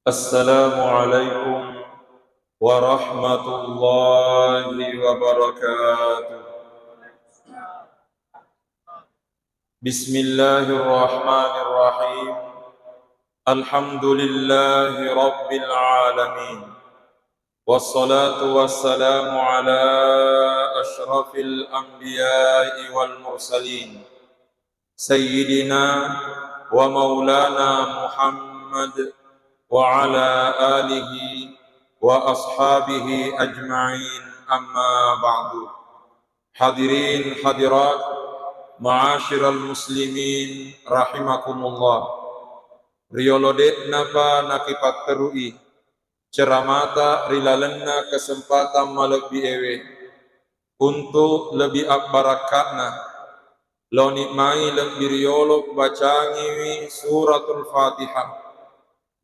السلام عليكم ورحمة الله وبركاته. بسم الله الرحمن الرحيم. الحمد لله رب العالمين، والصلاة والسلام على أشرف الأنبياء والمرسلين سيدنا ومولانا محمد وعلى آله وأصحابه أجمعين. أما بعد. Hadirin hadirat ma'asyiral muslimin rahimakumullah. Riolode napa nakipat terui ceramata rilalenna kesempatan malek biewe untuk lebih barakatna lo nikmai lebih riolok bacangi suratul Fatihah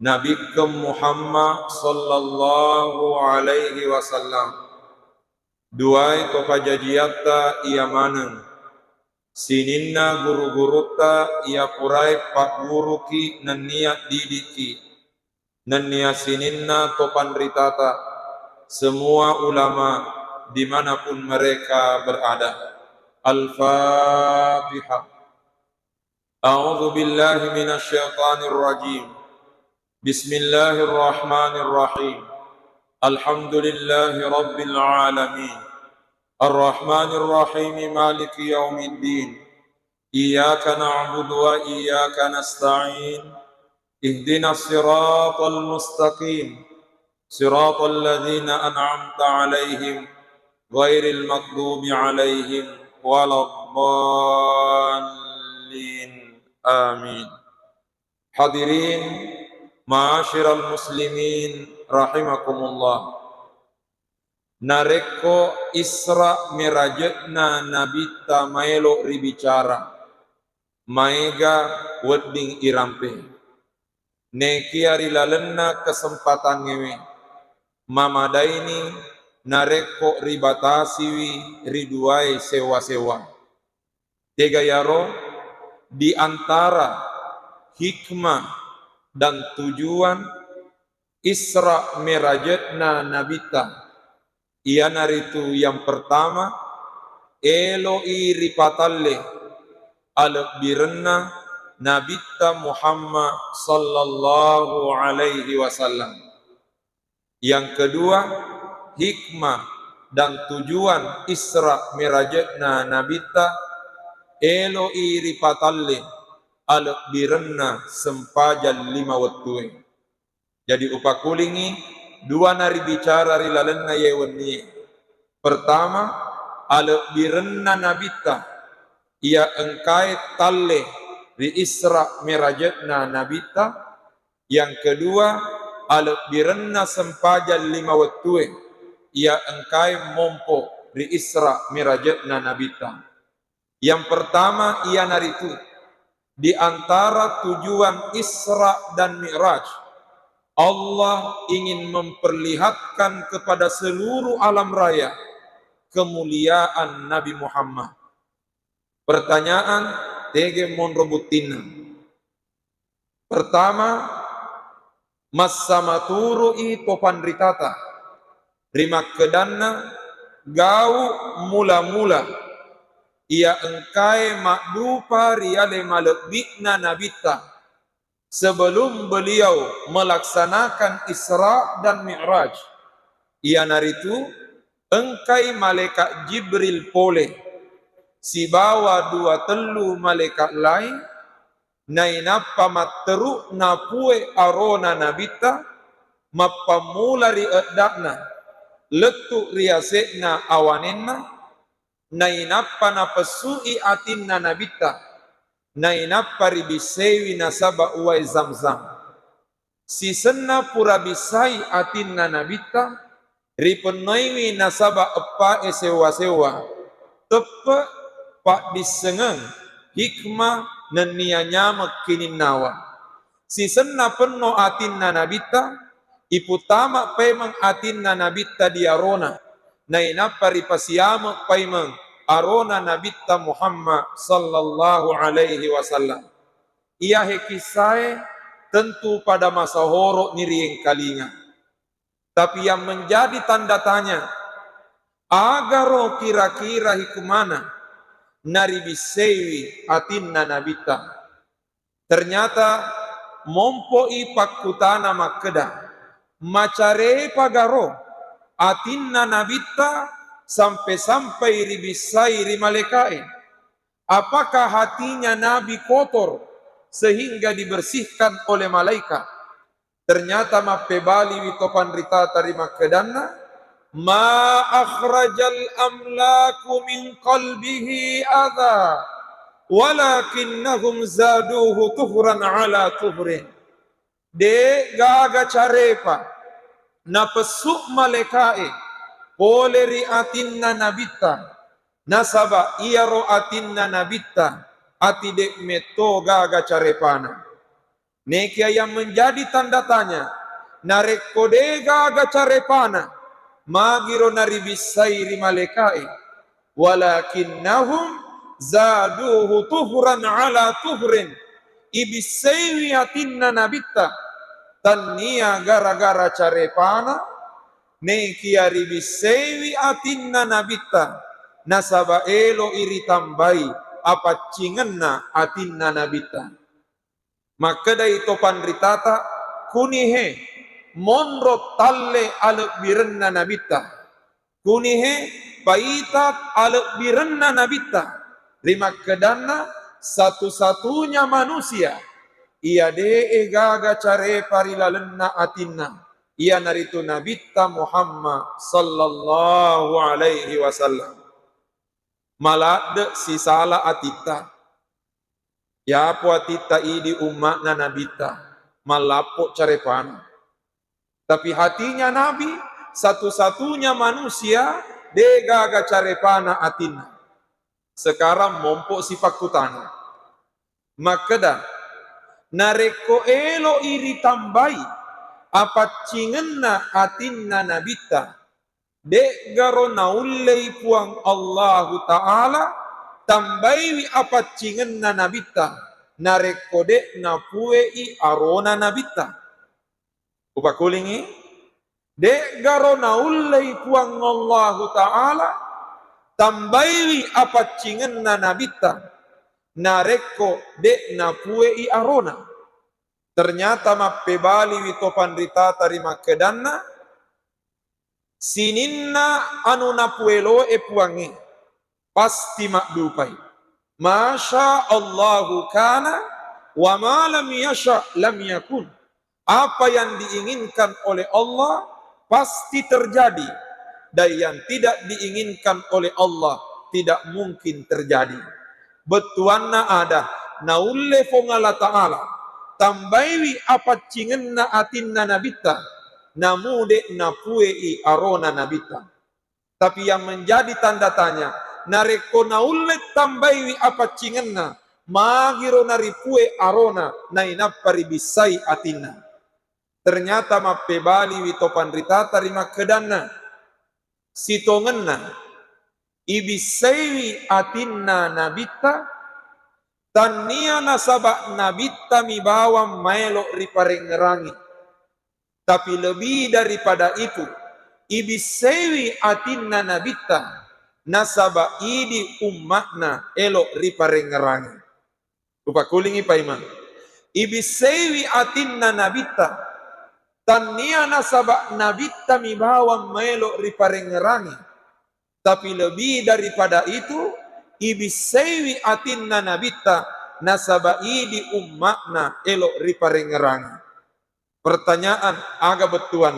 Nabi Muhammad sallallahu alaihi wasallam. Duai to pajajiata ia maneng sininna guru-guruta ia purai pak guru ki nenia didiki nenia sininna to pandritata semua ulama dimanapun mereka berada. Al-Fatihah. A'udzu billahi minasyaitonir rajim. Bismillahirrahmanirrahim. Alhamdulillahi rabbil alamin. Ar-Rahmanir Rahim, Maliki yaumiddin. Iyyaka na'budu wa iyyaka nasta'in. Ihdinas siratal mustaqim. Siratal ladzina an'amta 'alaihim ghairil maghdubi 'alaihim waladdallin. Amin. Hadirin ma'asyiral muslimin rahimakumullah. Nareko Isra Mirajatna Nabi Tamaelo ribicara maega wedding irampe nekiari lalenna kesempatan ngewe mamadaini nareko ribatasiwi riduai sewa-sewa tega yaro di antara hikmah dan tujuan Isra Mirajatna Nabita ia naritu yang pertama eloi ripatalle alak birenna Nabita Muhammad sallallahu alaihi wasallam. Yang kedua hikmah dan tujuan Isra Mirajatna Nabita eloi ripatalle alak birenna sempajal 5 wattue. Jadi upakulingi dua nari bicara rilalenna yewenni. Pertama ala birenna nabita ia engkai talle ri Isra Mirajatna Nabita. Yang kedua ala birenna sempajal 5 wattue ia engkai mompo ri Isra Mirajatna Nabita. Yang pertama ia naritu di antara tujuan Isra dan Mi'raj Allah ingin memperlihatkan kepada seluruh alam raya kemuliaan Nabi Muhammad. Pertanyaan tege mon robutina. Pertama, massamaturu itu pandritata. Rimak kedanna gau mula-mula ia engkai makdupa riale malekbikna nabita sebelum beliau melaksanakan Isra dan Mi'raj. Ia naritu engkai malaikat Jibril pole si bawa 2 telu malaikat lain nainapa matteru napue arona nabita mappamula ri edakna letu riasekna awanenna nainapa napesui atinna nabita nainapa ribisewi nasaba uai zamzam si senna pura bisai atinna nabita ripenaiwi nasaba epa sewa-sewa tepe pak disengeng hikmah nenianya mekinin nawa si senna penno atinna nabita iputama pemang atinna nabita diarona nainapa ripasiama pemang arona nabita Muhammad sallallahu alaihi wasallam. Ia hekisai tentu pada masa horok nirieng kalinya. Tapi yang menjadi tanda tanya, agaro kira-kira hikumana nari bisewi atinna nabita. Ternyata mompoi pakutana makeda macare pagaro atinna nabita sampai-sampai ribisai rimalekai. Apakah hatinya Nabi kotor sehingga dibersihkan oleh malaikat? Ternyata mapebali witopan rita tarima kedanna ma akhrajal amlaku min qalbihi adha walakinnahum zaduhu tuhran ala tuhrin. De gaga carepa na pesuk malaikai poleri atinna nabita nasaba iyaro atinna nabita ati dek meto gaga carepana. Nekia yang menjadi tanda tanya narek kode gaga carepana magiro naribisai rimalekai walakinnahum zaduhu tuhran ala tuhrin ibisai atinna nabita tania gara-gara carepana nekia ribisai atinna nabita nasaba elo iri tambai apa cingenna atinna nabita. Maka dari topan ritata kunihe monro talle alek birenna nabita kunihe paitat alek birenna nabita lima kedana satu-satunya manusia ia de gaga care parilalenna atinna ia naritu nabita Muhammad sallallahu alaihi wasallam. Malade si sala atita ya po atita idi umat na nabita malapo carepana. Tapi hatinya Nabi satu-satunya manusia degaga carepana atina. Sekarang mompo si pakutana. Makada nareko elo iri tambai apa cingenna atinna nabita de garo naullei puang Allahu Ta'ala tambai apa cingenna nabita nareko de napuei arona nabita upakulingi de garo naullei puang Allahu Ta'ala tambai apa cingenna nabita nareko de napuei arona. Ternyata mappebali witopan rita tarima kedanna sininna anu napuelo puangi pasti makdupai. Masya Allahu kana wa ma lam yasha lam yakun. Apa yang diinginkan oleh Allah pasti terjadi, dan yang tidak diinginkan oleh Allah tidak mungkin terjadi. Betuanna ada naulle fongala ta'ala tambaiwi apa cingenna atinna nabita namude napuei arona nabita. Tapi yang menjadi tanda tanya nareko naulle tambaiwi apa cingenna magiro naripue arona nainapari bisai atinna. Ternyata mappebali witopan rita tarima kedanna sitongenna ibisaiwi atinna nabita tania nasabak nabita mibawa maelo riparengerangi. Tapi lebih daripada itu ibisaiwi atinna nabita nasaba idi ummakna elo riparengerangi. Lupa kulingi paiman ibisaiwi atinna nabita tania nasaba nabita mibawa maelo riparengerangi. Tapi lebih daripada itu ibisaiwi atinna nabita nasaba idi ummakna elo riparengerangi. Pertanyaan agak betuan,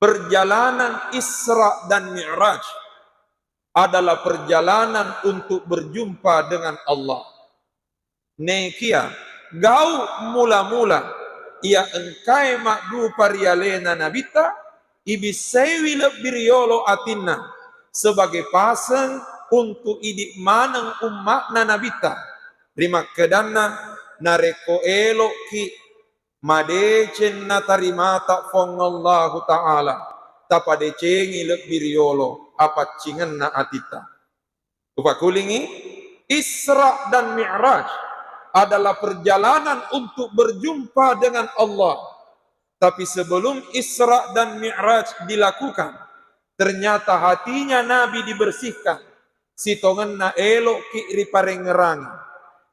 perjalanan Isra dan Mi'raj adalah perjalanan untuk berjumpa dengan Allah. Nekia gau mula-mula ia engkai makdu parialena nabita ibisaiwi lebiriolo atinna sebagai pasang untuk idik maneng ummakna nabita rima kedanna nareko elo ki madecen na tarimata fongallahu ta'ala tapadecengi lebiriolo apa cingenna atita. Upakulingi Isra dan Mi'raj adalah perjalanan untuk berjumpa dengan Allah. Tapi sebelum Isra dan Mi'raj dilakukan, ternyata hatinya Nabi dibersihkan. Sitongenna elok ki riparengerangi,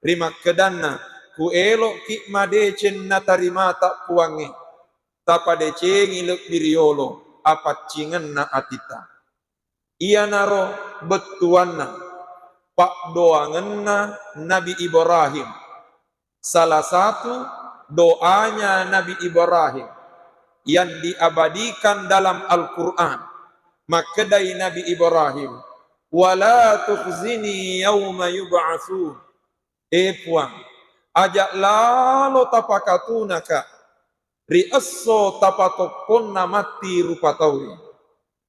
rimak kedanna ku elok ki madecen natarimata puangi, tapa decengi lek diriolo apa cingenna atita. Ia naro betuanna pak doangenna Nabi Ibrahim. Salah satu doanya Nabi Ibrahim yang diabadikan dalam Al-Quran. Maka dari Nabi Ibrahim, wala tukhzini yawma yub'atsun. Puang, ajak lalo tapakatunaka riasso tapatokonna mati rupatawi.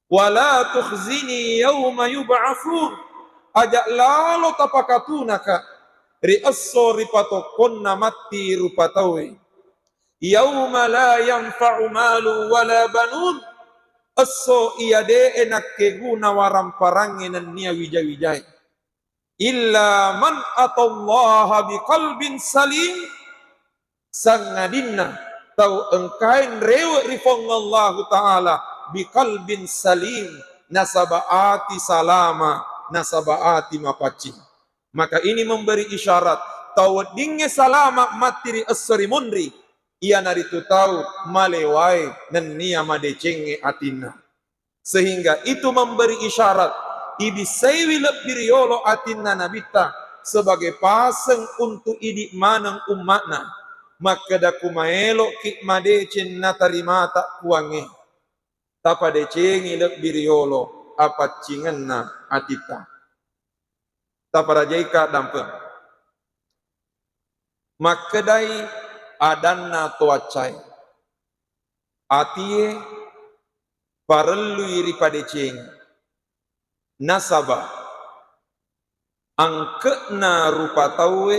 Wala tukhzini yawma yub'atsun, ajak lalo tapakatunaka riasso ripatokonna mati rupatawi. Yawma la yanfa'u malu wala banun, asso iade enak keguna waramparangin nia wijay-wijay. Illa man atallaha biqalbin salim, sangadinna tau engkain rewe rifong Allah Ta'ala biqalbin salim, nasabaati salama, nasabaati mapaci. Maka ini memberi isyarat tau dinge salama matiri asri munri, ia naritu tahu malewai dan nia madecenge atina. Sehingga itu memberi isyarat ibisaiwi lebiriolo atina nabita sebagai paseng untuk idik manang umatna. Maka daku maelo ki madecen natarimata kuange, tapa decengi lebiriolo apa cingenna atita. Tapa rajaika dampeng. Maka dai adanna toacai atie parellu iri padeceng nasaba angkena rupa tawe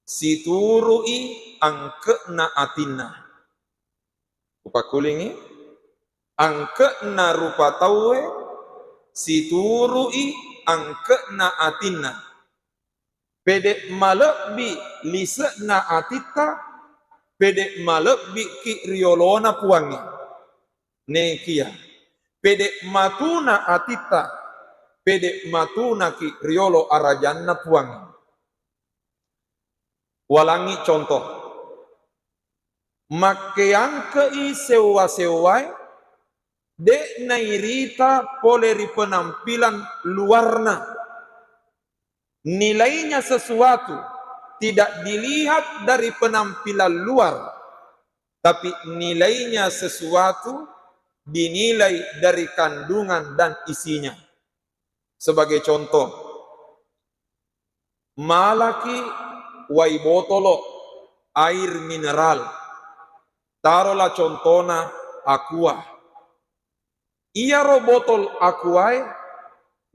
siturui angkena atina. Upakulingi angkena rupa tawe siturui angkena atina. Pedek malekbi lisekna atita, pedek malekbi ki riolona puangi. Nekia, pedek matuna atita, pedek matuna ki riolo arajanna puangi. Walangi contoh, makeyang kei sewa-sewai, dek nairita poleri penampilan luarna. Nilainya sesuatu tidak dilihat dari penampilan luar, tapi nilainya sesuatu dinilai dari kandungan dan isinya. Sebagai contoh, malaki wai botolo air mineral, taruhlah contohnya aqua. Ia ro botol aquae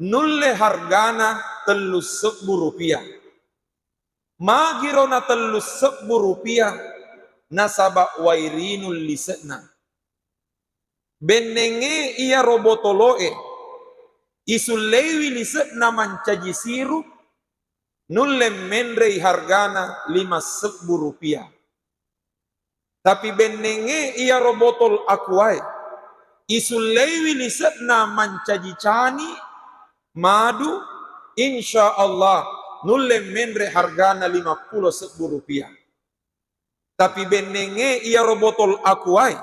nulle hargana Rp10.000. Magirona Rp10.000 nasaba wairinul lisekna. Benenge ia robotoloe isulewi lisekna mancaji sirup nulle mendrei hargana Rp50.000. Tapi benenge ia robotol akuai isulewi lisekna mancaji cani madu, insya Allah nulle mendre hargana Rp50.000. Tapi benenge ia robotol akuai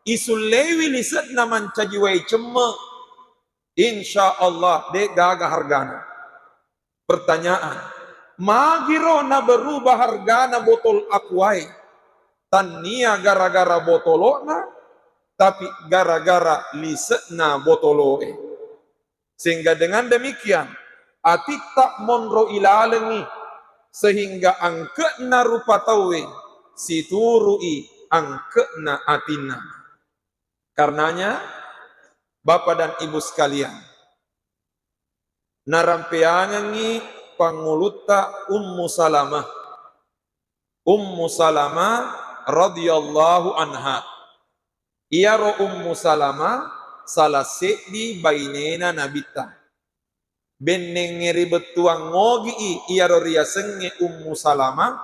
isulewi lisetna mancajiwai cemme, insya Allah de gaga hargana. Pertanyaan, magiro na berubah hargana botol akuai tania gara-gara botolona, tapi gara-gara lisetna botoloe. Sehingga dengan demikian atita monro ilalengi, sehingga angkena rupa tawe siturui angkena atina. Karenanya Bapak dan Ibu sekalian, narampeangi panguluta Ummu Salamah radhiyallahu anha. Ia ro Ummu Salamah salah se'di bainena nabita. beneng ngeri betuang ngogi iya ro ria senge Ummu Salamah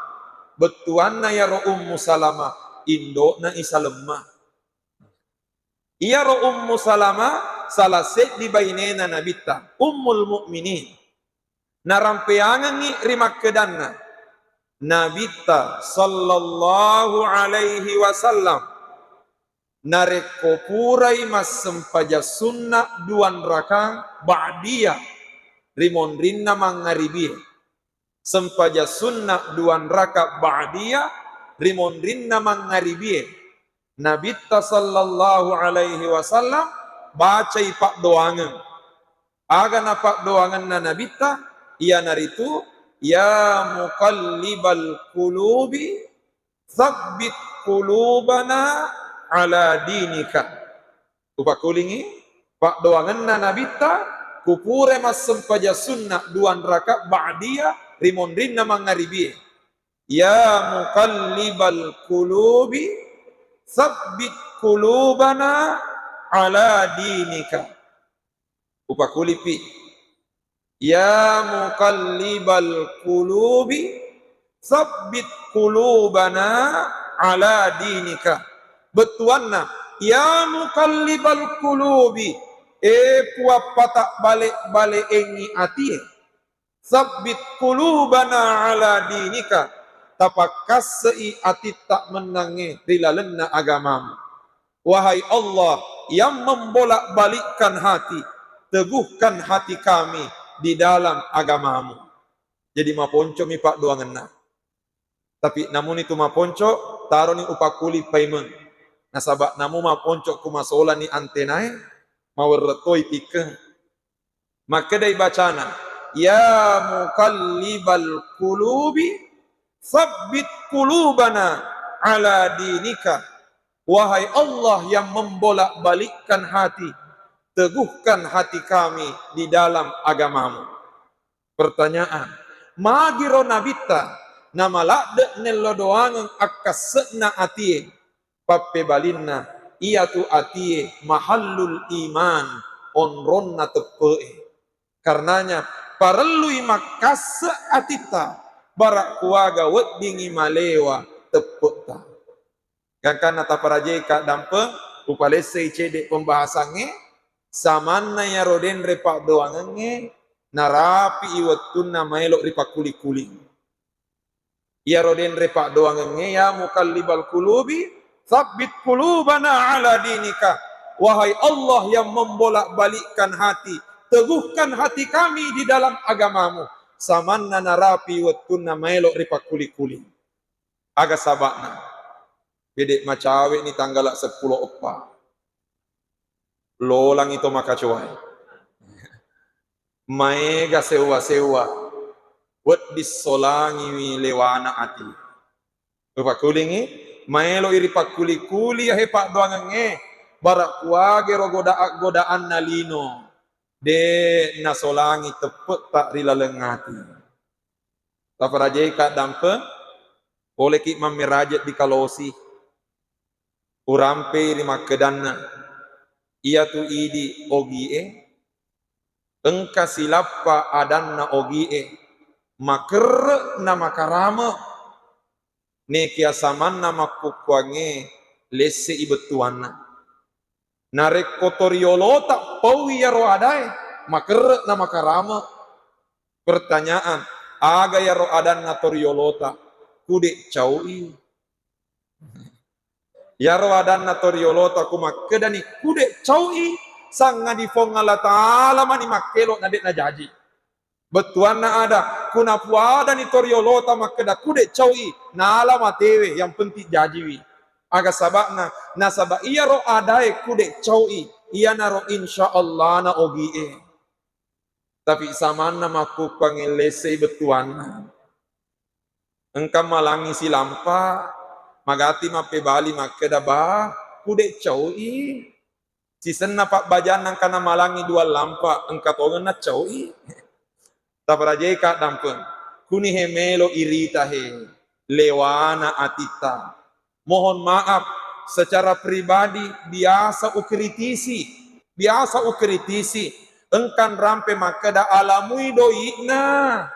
betuan na ya ro Ummu Salamah indo na isa lemah iya ro Ummu Salamah salah set di bainena nabita Ummul Mukminin narampeangan ni rimak kedanna nabita sallallahu alaihi wasallam nareko purai mas sempaja sunnah duan rakang ba'diyah rimon rinna mangaribi sempaja sunnah duan raka ba'diyah rimon rinna mangaribi nabita sallallahu alaihi wasallam baca ipak doangan aga napak doangan na nabita ia naritu ya muqallibal qulubi tsabbit qulubana ala dinika upakulingi pak doangan na nabita kupure mas sempaja sunnah duan raka ba'diyah rimon rinna mangaribi ya muqallibal qulubi tsabbit qulubana ala dinika upakulipi ya muqallibal qulubi tsabbit qulubana ala dinika betuanna ya muqallibal qulubi puap patak balik engi ati tsabbit qulubana ala dinika tapakas sei ati tak menangi rilalenna agamamu wahai Allah yang membolak-balikkan hati teguhkan hati kami di dalam agamamu jadi maponco mi pak doangan tapi namun itu maponco taruh ni upakuli payment nasabak namu maponco kumasola ni antenai mawarretoi pike maka dari bacana ya muqallibal qulubi tsabbit qulubana ala dinika wahai Allah yang membolak-balikkan hati teguhkan hati kami di dalam agamamu pertanyaan magiro nabita nama lakde nello doangan akasena atie pape balinna iya tu atie mahallul iman onronna tepe karenanya parelui makase atita barak kuaga weddingi malewa tepeta kakana taparajeka dampe upalese cede pembahasannya samanna ya roden repak doangannya narapi iwatun nama elok repak kuli-kuli ya roden repak doangannya ya muqallibal qulubi tsabbit qulubana ala dinika wahai Allah yang membolak-balikkan hati teguhkan hati kami di dalam agamamu samanna narapi iwatun nama elok repak kuli-kuli aga sabakna bedek macawe ni tanggal 10 opa lolang itu maka cuai maega sewa wet disolangi lewana ati upakulingi maelo iri pakuli-kuli ya hepak doangange barak kuage ro godaan nalino de nasolangi tepet tak rilalengati taparajeka dampe oleh ki mamirajet di kalosi urampe lima kedanna ia tu idi ogie engka silappa adanna ogie maker na makarama ne kiasaman na makukwange lesse ibetuanna narek kotoriolo tak pawi yaro adai maker na makarama pertanyaan aga yaro adanna toriolota kude caui yaro adanna toriolota kuma kedani kude caui sanga di fongala taala mani makelo na dek na jaji betuanna ada kuna puada ni toriolota makeda kude caui nala matewe yang penting jajiwi aga sabakna nasaba iya ro adae kude caui iya naro insyaallah na ogie tapi samanna maku pangelese betuanna engkam malangi silampa magati mape bali makeda ba kude caui sisenna pak bajanang kana malangi dua lampa engkatongan na caui taparajeka dampun kuni hemelo irita he lewana atita mohon maaf secara pribadi biasa ukritisi engkan rampe maka da alamui doi na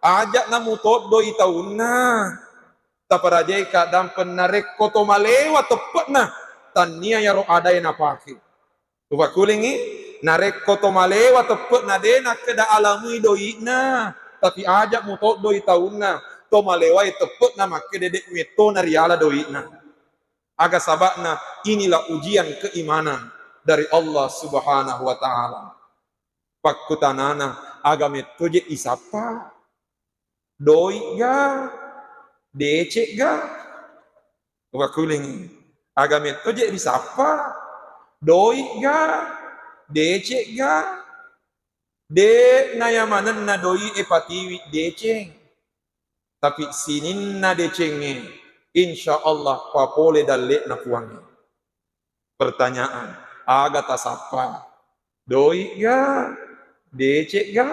ajak namu tot doi tauna taparajai ka dampen narek koto malewa tepat na tania ya ro adai na pake tuwa kulingi narek koto malewa tepat na dena keda alamui doi na tapi ajak mu tot doi tauna to malewa tepat na maka dedek meto nariala doi na aga sabakna inilah ujian keimanan dari Allah Subhanahu wa taala. Pakutanana agame toje isapa doi ga decek ga wakuling agame toje isapa doi ga decek ga de nayamanan na doi epatiwi deceng tapi sinin na decenge insya Allah papole dalle na puangi. Pertanyaan aga tasapa doi ga decek ga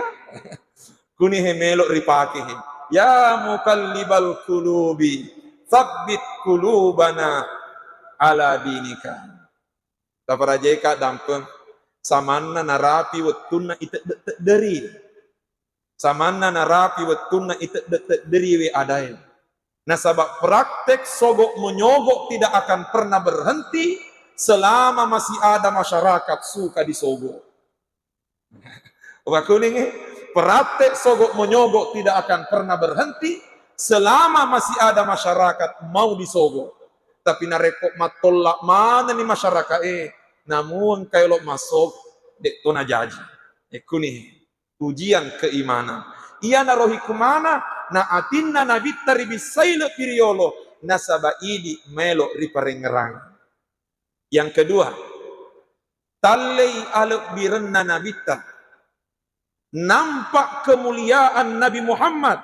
kuni hemelo ripake ya mukallibal qulubi tsabbit qulubana ala dinika taparajeka dampeng samanna narapi wettunna ite dari samanna narapi wettunna ite dari we adai nasabak praktek sogok menyogok tidak akan pernah berhenti selama masih ada masyarakat suka disogok. Wakulingi praktek sogok menyogok tidak akan pernah berhenti selama masih ada masyarakat mau disogok. Tapi narekok matolak mana nih masyarakat namun kalau masuk dek tona jaji. Kuni ujian keimanan. Ia narohi kemana? Na atinna nabitta ribisailo piriolo nasaba idi melo riparengerang. Yang kedua, talai aluk birenna nabitta. Nampak kemuliaan Nabi Muhammad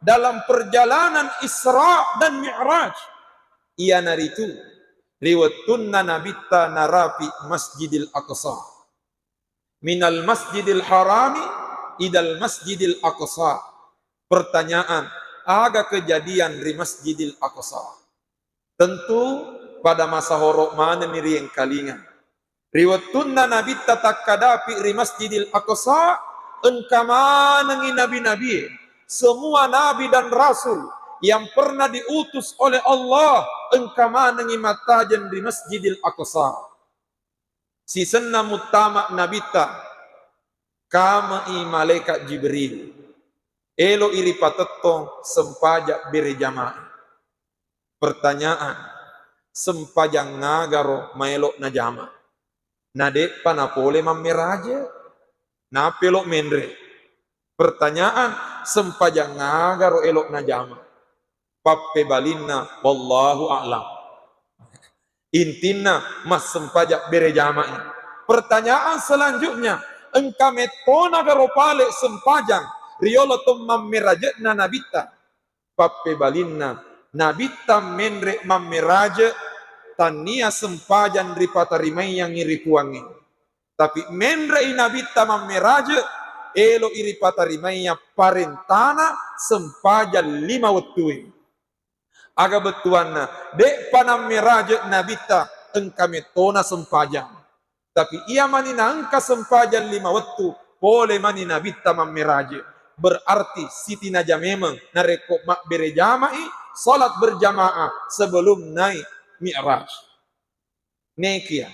dalam perjalanan Isra dan Mi'raj. Ia naritu riwattunna nabitta narafi Masjidil Aqsa. Minal Masjidil Harami idal Masjidil Aqsa. Pertanyaan, aga kejadian di Masjidil Aqsa. Tentu pada masa horok mana miri yang kalingan. Riwattunna nabitta takkadapi di Masjidil Aqsa. Engkama nengi nabi-nabi, semua nabi dan rasul yang pernah diutus oleh Allah, engkama nengi matajen di Masjidil Aqsa. Sisenna mutama nabita kama i malaikat Jibril. Elo iri patetto sempajak berjamaah. Pertanyaan, sempajang ngagaro maelok na jama. Nadek panapole mammeraja. Napelok mendre. Pertanyaan sempajang ngagaro elok na jama. Pappe balinna wallahu a'lam. Intinna mas sempajak bere jama. Pertanyaan selanjutnya, engka metona garo pale sempajang riolo tumam merajatna nabita. Pappe balinna nabita mendre mammeraje tania sempajan ripata rimai yang ngiripuangi. Tapi mendre inabita mammeraje elo iripata rimainya parentana sempaja 5 wettui. Aga betuanna dek panam meraje nabita engka metona sempajang. Tapi ia manina engka sempajang 5 wettu pole manina bita mammeraje. Berarti siti naja memang narekok mak berjama'i salat berjamaah sebelum naik Mi'raj. Nekia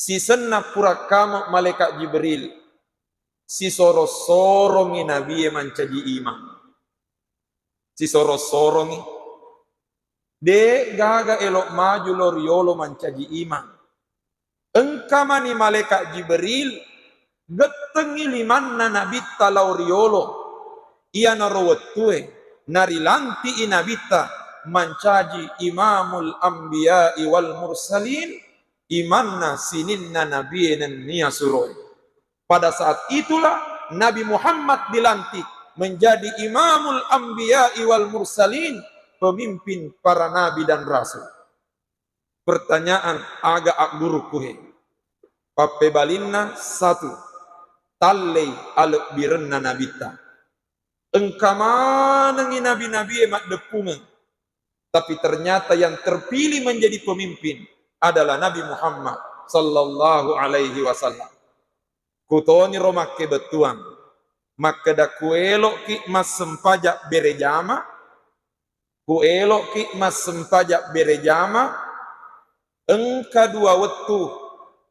si senna purakama malaikat Jibril si soro-sorongi nabi mancaji iman si soro-sorongi de gaga elok maju loriolo mancaji iman engkamani malaikat Jibril getengi limanna nabi talauriolo ia narowetue narilanti inabita mancaji imamul anbiya'i wal mursalin imanna sininna nabiyyan niyasuroi. Pada saat itulah Nabi Muhammad dilantik menjadi imamul anbiya'i wal mursalin, pemimpin para nabi dan rasul. Pertanyaan agak aggurukuhe. Pape balinna satu. Tallei aluk birenna nabita. Engkama nengi nabi-nabi emak depungan. Tapi ternyata yang terpilih menjadi pemimpin adalah Nabi Muhammad sallallahu alaihi wasallam. kutoni romakke betuang maka da kuelok ki mas sempajak berejama kuelok ki mas sempajak berejama engka dua wetu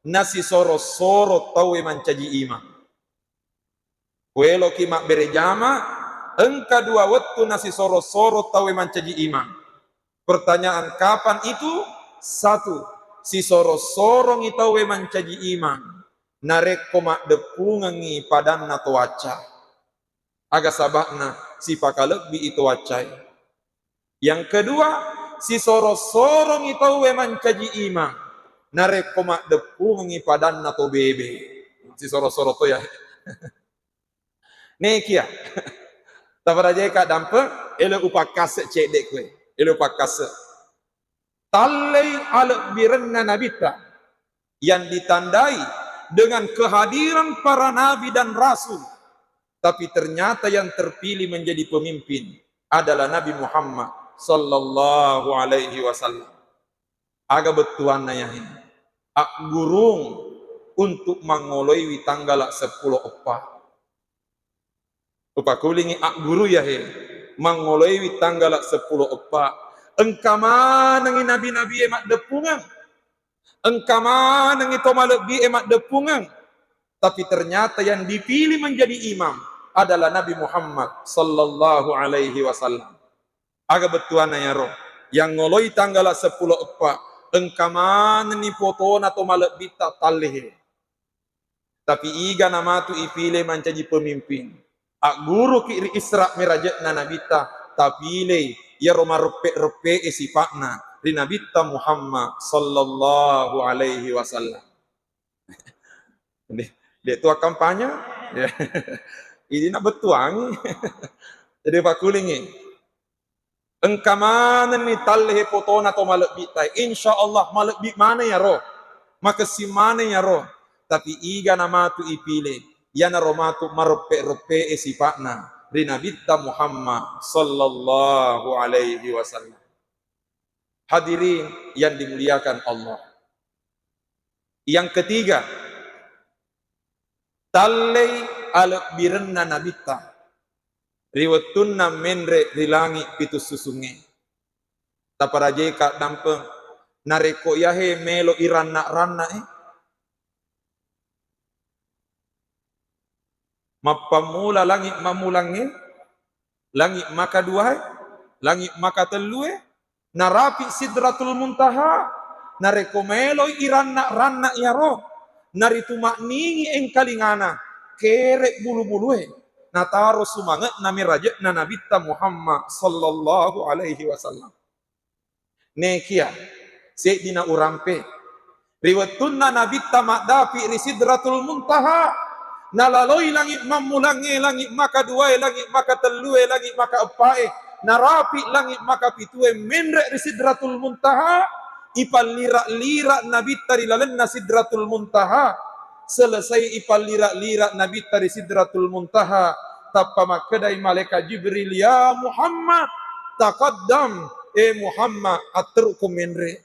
nasi soro-soro tawe mancaji imam kuelok ki mak berejama engka dua wetu nasi soro-soro tawe mancaji imam. Pertanyaan kapan itu? Satu, si soro-sorong itawe mancaji imam nareko mak depungangi padanna to waca aga sabakna si pakalekbi itu wacai. Yang kedua, si soro-sorong itawe mancaji imam nareko mak depungangi padanna to bebe. Si soro-soro to ya. Nekia. Tabaraje ka dampe ele upakase cedek kue. Ele upakase. Talai alek birenna nabita yang ditandai dengan kehadiran para nabi dan rasul, tapi ternyata yang terpilih menjadi pemimpin adalah Nabi Muhammad sallallahu alaihi wasallam. Aga betuanna ya ini ak gurung untuk mangoloi tanggal 10 opa kulingi ak guru ya he mangoloi tanggal 10 opa. Engkama nangi nabi-nabi emak depungan. Engkama nangi tomalekbi emak depungan. Tapi ternyata yang dipilih menjadi imam adalah Nabi Muhammad sallallahu alaihi wasallam. Aga betuana ya roh. Yang ngoloi tanggal 10 epa. Engkama nangi potona tomalekbi tak talih. Tapi iga nama tu ipilih menjadi pemimpin. Ak guru kiri Isra mirajatna nabita tapilih ya roma repe sifatna di nabita Muhammad sallallahu alaihi wasallam. Dia tua kampanye ini nak betuang. Jadi pakulingi engkamana ni talhe potona to malek bitai insyaallah malek bit mana ya roh maka si mana ya roh tapi iga nama tu ipile yana romatu marepe sifatna di nabita Muhammad sallallahu alaihi wasallam. Hadirin yang dimuliakan Allah. Yang ketiga, talai alak birenna nabita riwatunna menre rilangi pitu susunge. Taparaje ka dampeng nareko yahe melo iranna mapamula langit mamulangi langit maka dua langit maka telue narapi sidratul muntaha narekomelo iranna ya roh naritu makningi engkalingana kerek bulu-bulue nataro sumangat nami rajak na nabita Muhammad sallallahu alaihi wasallam. Nekia Sayyidina urampe riwatunna nabita makdapi risidratul muntaha nalaloi langit mamulangi langit maka dua langit maka telue langit maka epae narapi langit maka pitue menrek risidratul muntaha ipal lira-lira nabi tari lalenna sidratul muntaha selesai ipal lira-lira nabi tari sidratul muntaha tappa makedai malaikat Jibril ya Muhammad taqaddam Muhammad atrukum menre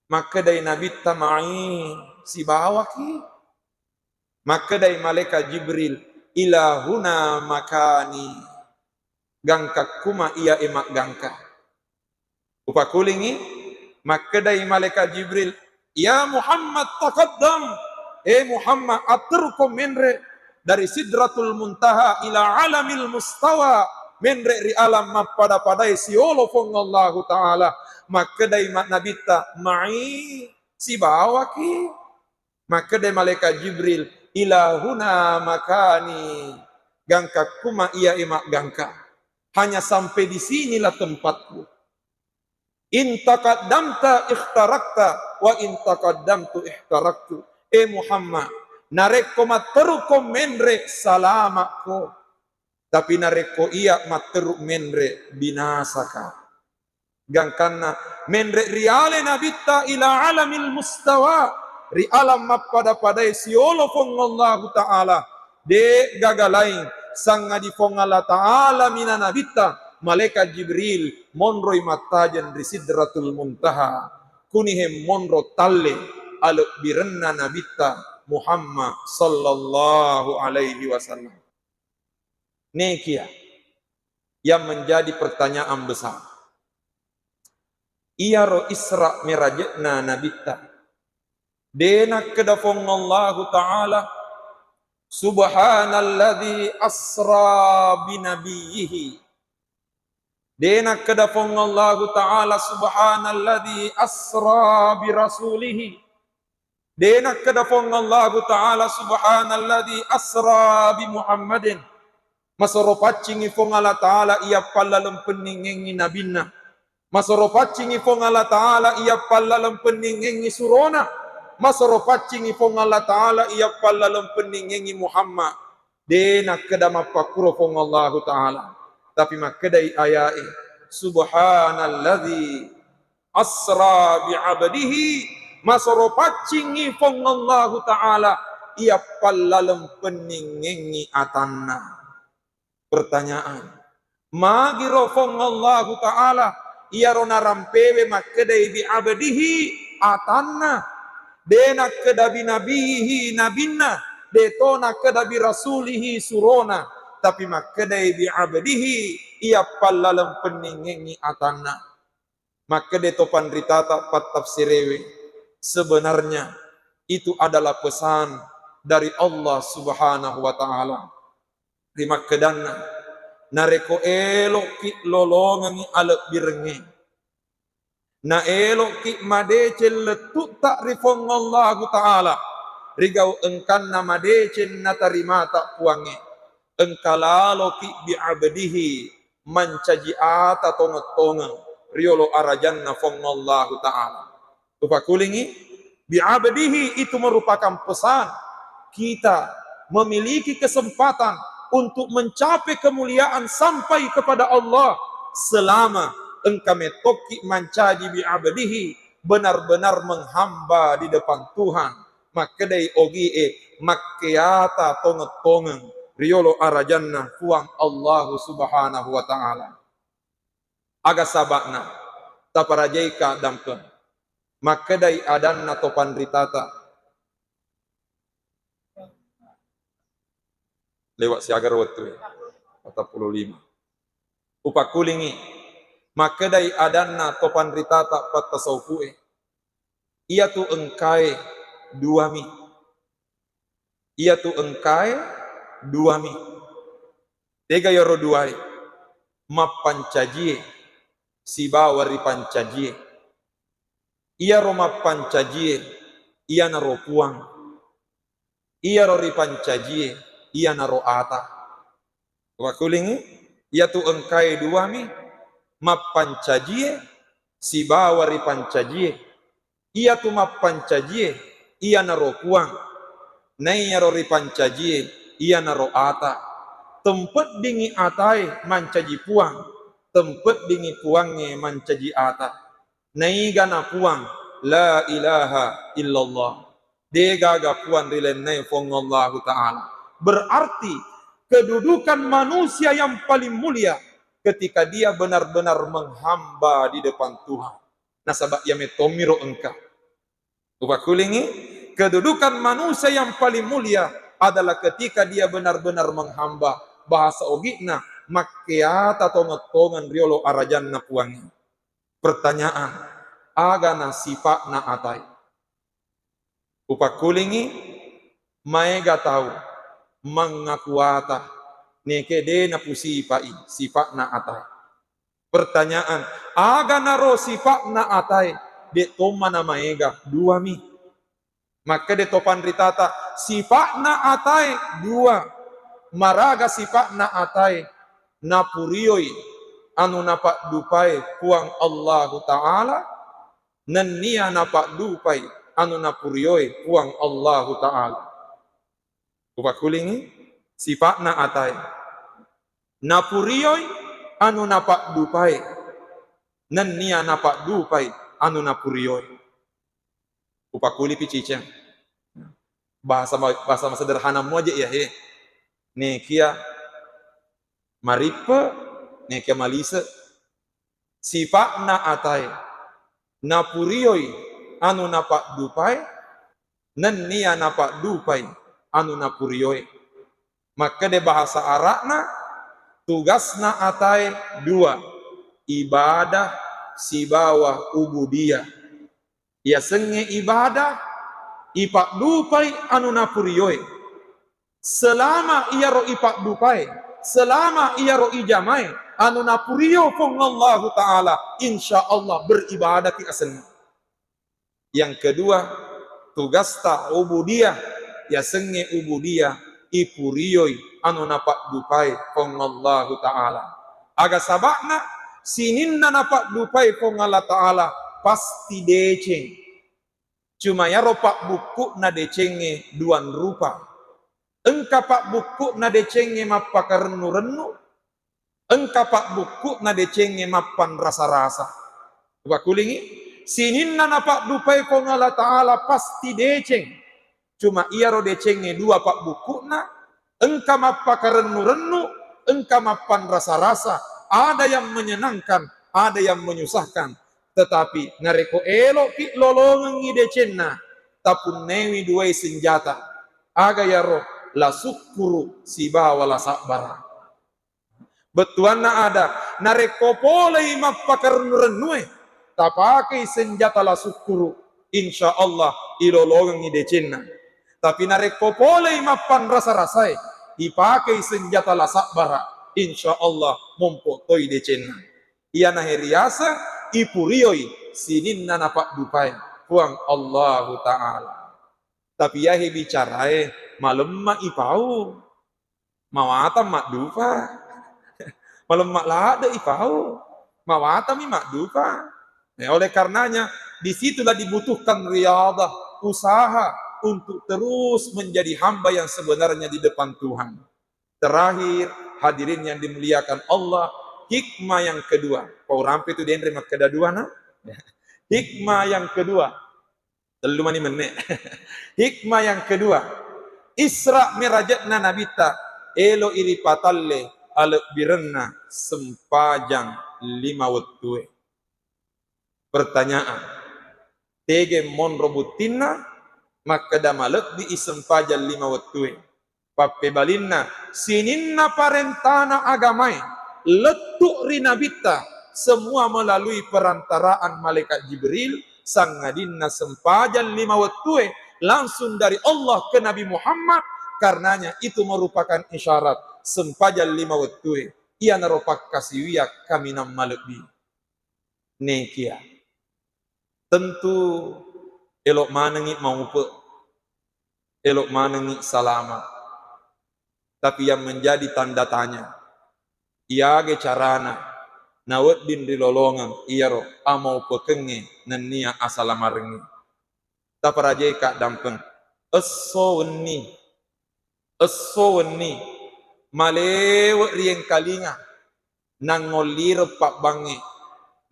makedai nabi tamai si bawaki maka dari malaikat Jibril ilahuna makani gangka kuma ia emak gangka upakulingi maka dari malaikat Jibril ya Muhammad taqaddam Muhammad aturkum menre dari sidratul muntaha ila alamil mustawa menre ri alam pada siolo fong Allah taala maka dari nabita mai si bawaki maka dari malaikat Jibril ilahuna makani gangka kuma ia emak gangka hanya sampai di sinilah tempatku in taqaddamta ikhtarakta wa in taqaddamtu ikhtaraktu Muhammad nareko materuko menre salamako tapi nareko ia materu menre binasaka gangkana menre riale nabita ila alamil mustawa ri alam pada siolo fong Allah taala de gagalain sanga di fong Allah taala minana bita malaikat Jibril monroi matajan di sidratul muntaha kunihem monro talle aluk birenna nabita Muhammad sallallahu alaihi wasallam. Nekia yang menjadi pertanyaan besar. Iya ro Isra mirajna nabita. Dena kedafong Allah Ta'ala subhanalladzi asra binabiyihi. Dena kedafong Allah Ta'ala subhanalladzi asra birasulihi. Dena kedafong Allah Ta'ala subhanalladzi asra bi Muhammadin. Masoropacingi fong Allah Ta'ala iya palalem peningengi nabinna. Masoropacingi fong Allah Ta'ala iya palalem peningengi surona. Masoropacingi fong Allah Ta'ala iya palalem peningengi Muhammad. Dena kedama pakuro fong Allah Ta'ala. Tapi makedai ayai subhanalladzi asra bi'abdihi. Masoropacingi fong Allah Ta'ala iya palalem peningengi atanna. Pertanyaan, magiro fong Allah Ta'ala iya rona rampewe makedai bi abdihi atanna, dena kedabi nabihi nabinna, detona kedabi rasulihi surona, tapi makedai bi abdihi iya palalem peningengi atanna. Makede topan ritata pat tafsirewe, sebenarnya itu adalah pesan dari Allah Subhanahu wa Ta'ala. Terima kedanna nareko elok ki lolongangi alek birenge na elok ki madecel letut ta'rifong Allah Ta'ala rigau engkan na madecel na tarimata puange engkalalo ki bi'abdihi mancajiata tonga-tonga riolo arajanna fong Allah Ta'ala. Upakulingi bi'abdihi itu merupakan pesan kita memiliki kesempatan untuk mencapai kemuliaan sampai kepada Allah selama engkau metoki mancaji bi'abdihi, benar-benar menghamba di depan Tuhan. Makedai ogie makiata tonget-tongen riolo arajanna fuang Allah Subhanahu wa Ta'ala. Aga sabakna taparajaika dampen makedai adanna topan ritata lewat si agar waktu 45. Upakulingi makedai adanna topan ritata pat tasawufue ia tu engkai duami. Ia tu engkai duami. Tega yoro duai mapancajie sibawari pancajie. Ia roma pancajie ia naro puang. Ia rori pancajie ia naro ata. Wakulingi ia tu engkai duami mapancajie sibawari pancajie. Ia tu mapancajie ia naro puang. Nai rori pancajie ia naro ata. Tempat dingi atai mancaji puang. Tempat dingi puangnya mancaji ata. Nai gana puang la ilaha illallah. Dega ga puan rilenai fong Allah Ta'ala. Berarti kedudukan manusia yang paling mulia ketika dia benar-benar menghamba di depan Tuhan. Nasabak yametomiro engkau. Upakulingi kedudukan manusia yang paling mulia adalah ketika dia benar-benar menghamba. Bahasa ogikna makiata tonget-tongan riolo arajanna puangi. Pertanyaan, agana sifat na atai. Upakulingi maega tahu mengakuata nekede na pusipai sifat na atai. Pertanyaan, agana ro sifat na atai de toma na maega dua mi. Maka de topan ritata sifat na atai dua. Maraga sifat na atai na purioi anu napak dupai puang Allah Ta'ala nan nia napak dupai anu napurioi puang Allah Ta'ala. Upakulingi sifat na atai napurioi anu napak dupai nan nia napak dupai anu napurioi. Upakuli piciceng bahasa sederhana moja ya he nekia maripe nekia malise sifat na atai napurioi anu napak dupai nan nia napak dupai anu napurioy. Maka de bahasa Arabna tugasna atai dua, ibadah sibawa ubudiyah. Ya senge ibadah ipak dupai anu napurioy. Selama ia ro ipak dupai, selama ia ro ijamai anu napurio fong Allah Ta'ala, insya Allah beribadah ki asen. Yang kedua, tugas ta ubudiyah, ya senge ubudiyah ipurioi anu napak dupai fong Allah Ta'ala. Aga sabakna sininna napak dupai fong Allah Ta'ala pasti deceng. Cuma ya ropak buku na decenge duan rupa. Engka pak buku na decenge mapaka renu-renu, engka pak buku na decenge mapan rasa-rasa. Pak kulingi, sininna napak dupai kong Allah Ta'ala pasti deceng. Cuma ia ro decenge dua pak buku na, engka mapaka renu-renu, engka mapan rasa-rasa. Ada yang menyenangkan, ada yang menyusahkan. Tetapi nareko elok ki lolongan ngi decenna, tapun newi duai senjata. Aga ya roh la syukuru sibawa la sabara. Betuanna ada nareko polei mapakar renue tapake senjata la syukuru insya Allah ilolongan idecenna. Tapi nareko polei mapan rasa-rasai dipakai senjata la sabara insya Allah mompotoi decenna. Ia naheriasa ipurioi sininna napak dupai puang Allah Ta'ala. Tapi ya bicarae malam mak ipau, mawata mak dupa, malam mak lada ipau, mawata mi mak dupa. Nah, oleh karenanya disitulah dibutuhkan riadah, usaha untuk terus menjadi hamba yang sebenarnya di depan Tuhan. Terakhir, hadirin yang dimuliakan Allah, hikmah yang kedua. Kau rampe itu diendre mak kedua na? Hikmah yang kedua. Telu mani menek. Hikmah yang kedua, Isra mirajatna nabita elo iri patalle alek birenna sempajang 5 wektue. Pertanyaan, tege mon robutinna maka damalek di isempajang 5 wektue. Pape balinna sininna parentana agamai letuk rinabita semua melalui perantaraan malaikat Jibril sang ngadinna sempajan 5 wektue langsung dari Allah ke Nabi Muhammad. Karenanya itu merupakan isyarat sempajan 5 wektue ia naropak kasiwiya kami nam malekbi nekia. Tentu elok manengi maupe, elok manengi salama. Tapi yang menjadi tanda tanya, iage carana nawet din dilolongan iyaro amau pekenge nenia asalamarengi. Taparaje kak dampeng esso weni malewe rieng kalinga nangolir pak bangi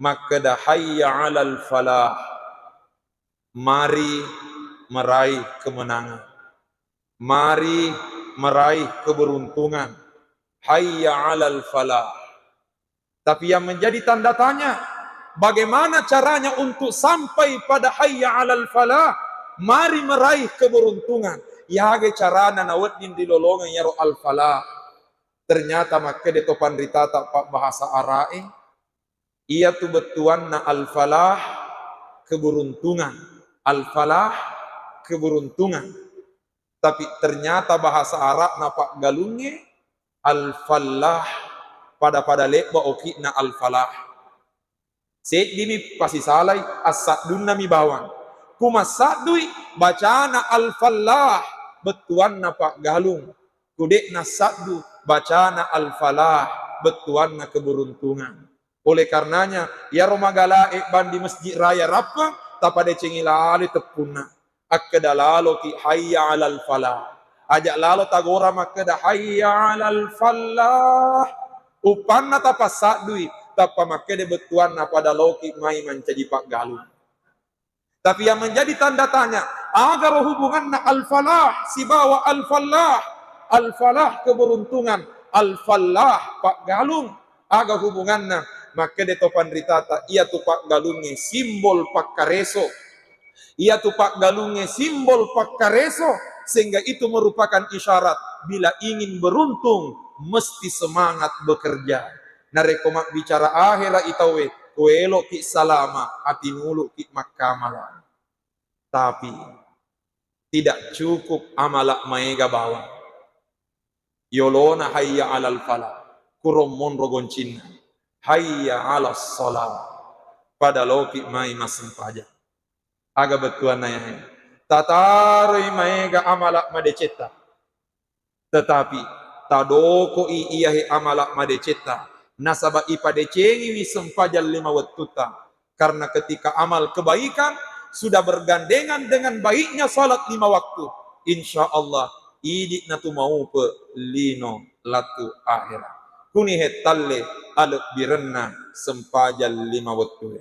maka dah hayya alal falah, mari meraih kemenangan, mari meraih keberuntungan, hayya alal falah. Tapi yang menjadi tanda tanya, bagaimana caranya untuk sampai pada hayya alal falah, mari meraih keberuntungan. Yage carana nawet din dilolongan yaro al falah. Ternyata maka de topan ritata pak bahasa Arae, ia tu betuan na al falah keberuntungan, al falah keberuntungan. Tapi ternyata bahasa Arab na pak galunge al falah pada lekba oki na al falah. Seit dini pasi salai as-sadun nami bawang. Kuma sadui bacana al falah betuan na pak galung. Kudek na sadu bacana al falah betuan na keberuntungan. Oleh karenanya ya romagala bandi masjid raya rapa tapade cengilali tepuna. Akkada lalo ki hayya alal falah. Ajak lalo tagora makada hayya alal falah. Upanna tapa sadui tapa makede betuan pada loki mai menjadi pak galung. Tapi yang menjadi tanda tanya agar hubungan al-falah sibawa al-falah keberuntungan, al-falah pak galung agar hubungannya makede topan ritata ia tu pak galungi simbol pak kareso Ia tu pak galunge simbol pak kareso, sehingga itu merupakan isyarat bila ingin beruntung mesti semangat bekerja. Narekomak bicara akhirat itawe kuelo ki salama atinulu ki makamala. Tapi tidak cukup amalak maega bawa. Yolona hayya alal fala kuromon rogoncin hayya alas salat pada loki mai masem paja. Aga betuan na yan. Tataroi maega amalak madeceta. Tetapi tadoko iyahi amalak madeceta. Nasaba ipadecengi wisempajal 5 waktuta. Karena ketika amal kebaikan sudah bergandengan dengan baiknya salat 5 waktu. Insya Allah idik natu mau pe lino latu akhirat. Kuni hetalle aluk birenna sempajal 5 waktu.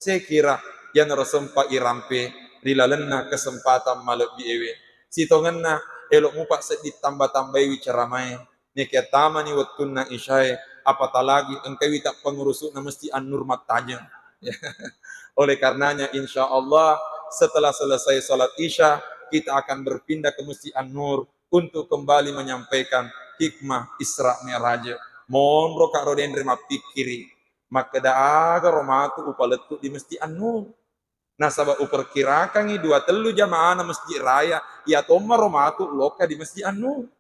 Saya kira yang resempa irampe rilalenna kesempatan maluk biewe sitongenna elok mupak sedit tambah-tambahi wicaramai neke tamani wattunna isyae apatah lagi engkewi tak pengurusuna mesti an-nur matanya. Oleh karenanya insya Allah setelah selesai salat isya kita akan berpindah ke Masjid An-Nur untuk kembali menyampaikan hikmah Isra Mi'raj. Mohon roka roden rima pikiri maka daaga romatu upaletu di Masjid An-Nur. Nasabah uperkirakan 2-3 jamaah masjid raya ya tomar romatu loka di Masjid An-Nur.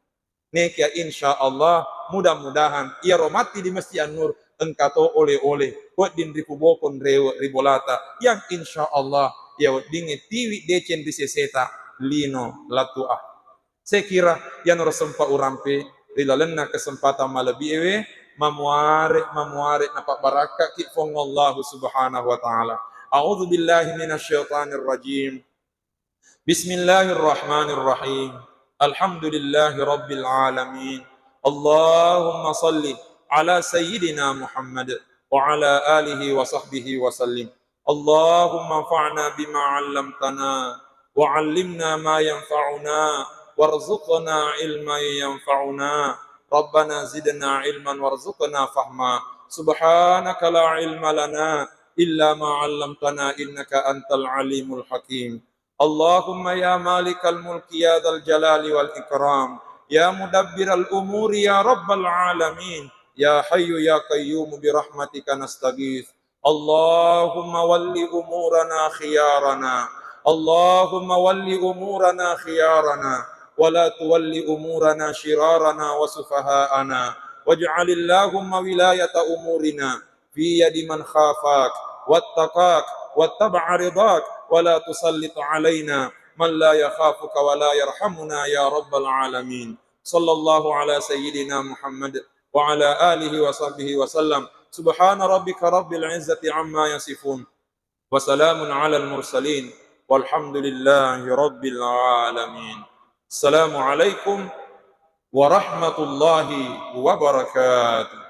Nekia insya Allah mudah-mudahan ia romati di Masjid An-Nur engkato oleh-oleh buat din ripubokon ribolata yang insya Allah ya dinge tiwi decen di seseta lino latuah. Saya kira yang resempa urampe rilalenna kesempatan malabi ewe mamuare napak baraka ki fongallahu subhanahu wa ta'ala. A'udzu billahi minasyaitonir rajim. Bismillahirrahmanirrahim. Alhamdulillahi rabbil alamin. Allahumma salli ala sayyidina Muhammad wa ala alihi wa sahbihi wa sallim. Allahumma fa'na bima 'allamtana wa 'allimna ma yanfa'una warzuqna ilman yanfa'una. Rabbana zidna ilman warzuqna fahma. Subhanaka la ilma lana illa ma 'allamtana innaka antal alimul hakim. Allahumma ya malikal mulki ya dzal jalali wal ikram ya mudabbiral umuri ya rabbal alamin ya hayyu ya qayyum bi rahmatika nastaghith. Allahumma walli umurana khiyarana Allahumma walli umurana khiyarana wa la tuwalli umurana shirarana wa sufaha'ana waj'alillahumma wilayata umurina fi yadi man khafak wattaqak wattaba'a ridak wa la tusallit alaina man la yakhafuka wa la yarhamuna ya rabbal alamin. Sallallahu ala sayyidina Muhammad wa ala alihi wa sahbihi wa sallam. Subhana rabbika rabbil izzati amma yasifun wa salamun ala al mursalin walhamdulillahi rabbil alamin. Assalamualaikum warahmatullahi wabarakatuh.